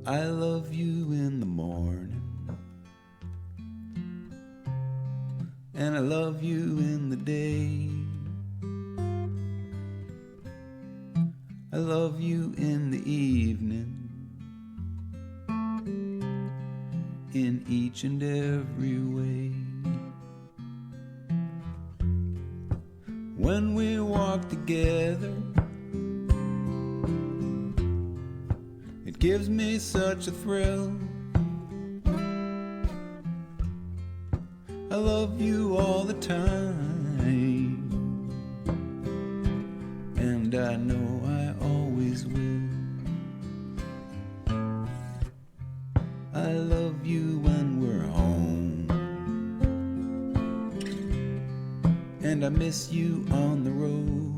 I love you in the morning, and I love you in the day. I love you in the evening, in each and every way. When we walk together, it gives me such a thrill. I love you all the time, and I know I always will. I love you when we're home, and I miss you on the road.